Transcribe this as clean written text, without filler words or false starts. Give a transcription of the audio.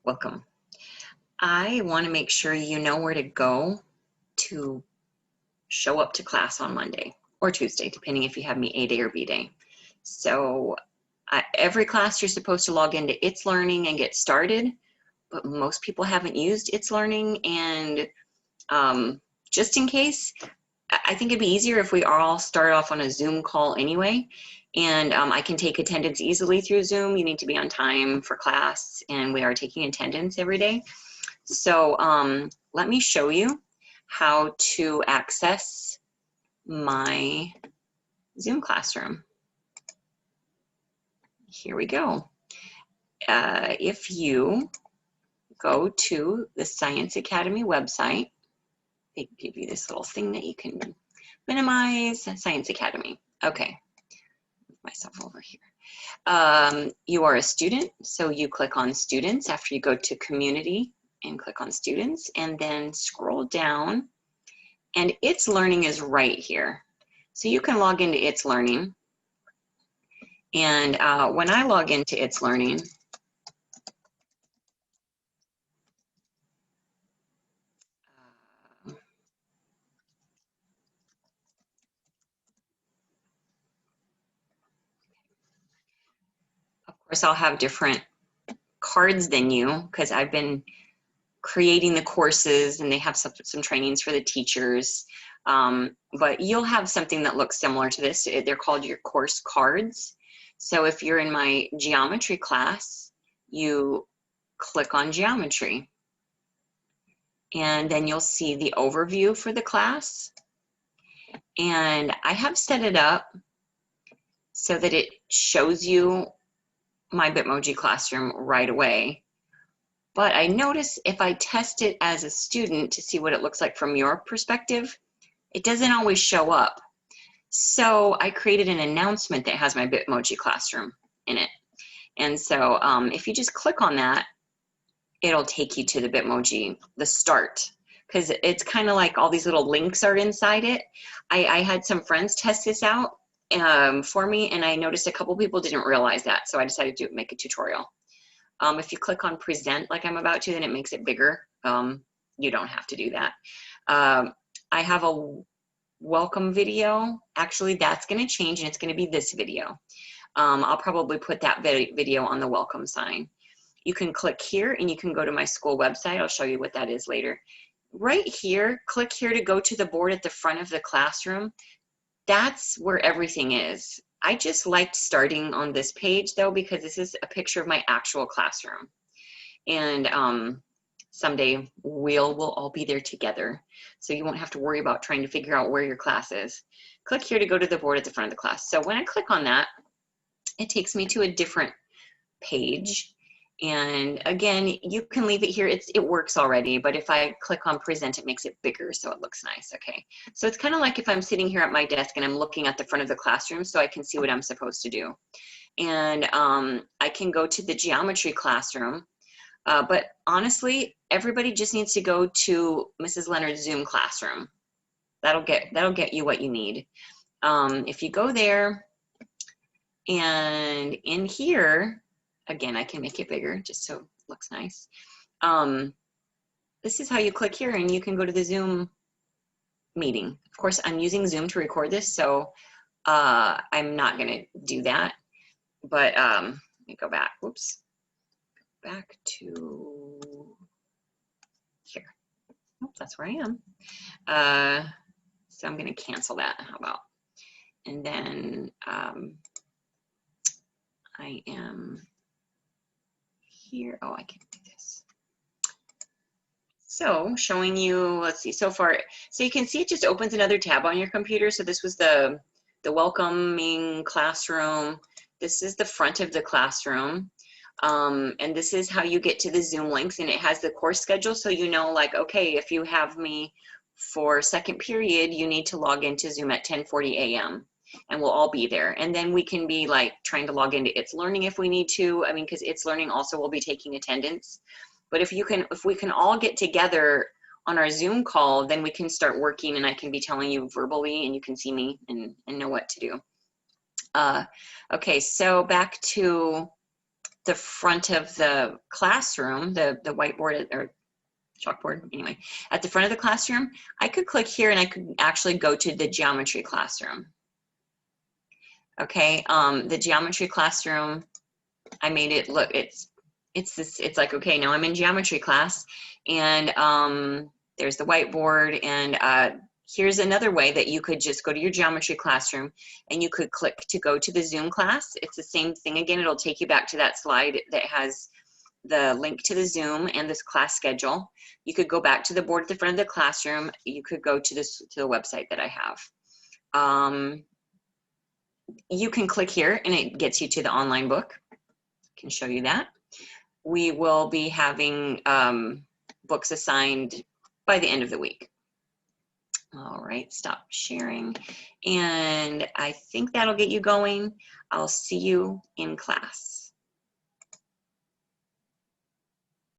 Welcome. I want to make sure you know where to go to show up to class on Monday or Tuesday, depending if you have me A day or B day. So every class you're supposed to log into It's Learning and get started, but most people haven't used It's Learning. And just in case, I think it'd be easier if we all start off on a Zoom call anyway. And I can take attendance easily through Zoom. You need to be on time for class, and we are taking attendance every day. So let me show you how to access my Zoom classroom. Here we go. If you go to the Science Academy website, they give you this little thing that you can minimize. Science Academy. Okay, move myself over here. You are a student, so you click on Students after you go to Community and click on Students, and then scroll down, and It's Learning is right here. So you can log into It's Learning, and when I log into It's Learning, of course I'll have different cards than you because I've been creating the courses, and they have some trainings for the teachers. But you'll have something that looks similar to this. They're called your course cards. So if you're in my geometry class, you click on geometry, and then you'll see the overview for the class. And I have set it up so that it shows you my Bitmoji classroom right away. But I notice if I test it as a student to see what it looks like from your perspective, it doesn't always show up. So I created an announcement that has my Bitmoji classroom in it. And so if you just click on that, it'll take you to the Bitmoji, the start, because it's kind of like all these little links are inside it. I had some friends test this out for me, and I noticed a couple people didn't realize that. So I decided to make a tutorial. If you click on present like I'm about to, then it makes it bigger. You don't have to do that. I have a welcome video. Actually, that's going to change, and it's going to be this video. I'll probably put that video on the welcome sign. You can click here, and you can go to my school website. I'll show you what that is later. Right here, click here to go to the board at the front of the classroom. That's where everything is. I just liked starting on this page though, because this is a picture of my actual classroom. And someday we'll all be there together. So you won't have to worry about trying to figure out where your class is. Click here to go to the board at the front of the class. So when I click on that, it takes me to a different page. And again, you can leave it here. It works already, but if I click on present, it makes it bigger so it looks nice. Okay, so it's kind of like if I'm sitting here at my desk and I'm looking at the front of the classroom so I can see what I'm supposed to do. And I can go to the geometry classroom, but honestly, everybody just needs to go to Mrs. Leonard's Zoom classroom. That'll get you what you need. If you go there, and in here, again, I can make it bigger just so it looks nice. This is how you click here, and you can go to the Zoom meeting. Of course, I'm using Zoom to record this, so I'm not going to do that. But let me go back. Oops. Back to here. Oh, that's where I am. So I'm going to cancel that. How about? And then I am here. Oh, I can do this. So showing you, let's see, so far, so you can see it just opens another tab on your computer. So this was the welcoming classroom. This is the front of the classroom. And this is how you get to the Zoom links, and it has the course schedule. So you know, like, okay, if you have me for second period, you need to log into Zoom at 10:40 a.m. and we'll all be there. And then we can be like trying to log into It's Learning if we need to. I mean, because It's Learning also will be taking attendance. But if we can all get together on our Zoom call, then we can start working, and I can be telling you verbally, and you can see me and know what to do. Okay, so back to the front of the classroom, the whiteboard or chalkboard, anyway, at the front of the classroom, I could click here and I could actually go to the geometry classroom. Okay, the geometry classroom, I made it look, it's like, okay, now I'm in geometry class, and there's the whiteboard, and here's another way that you could just go to your geometry classroom and you could click to go to the Zoom class. It's the same thing again. It'll take you back to that slide that has the link to the Zoom and this class schedule. You could go back to the board at the front of the classroom. You could go to this, to the website that I have. You can click here and it gets you to the online book. I can show you that. We will be having books assigned by the end of the week. All right, stop sharing. And I think that'll get you going. I'll see you in class.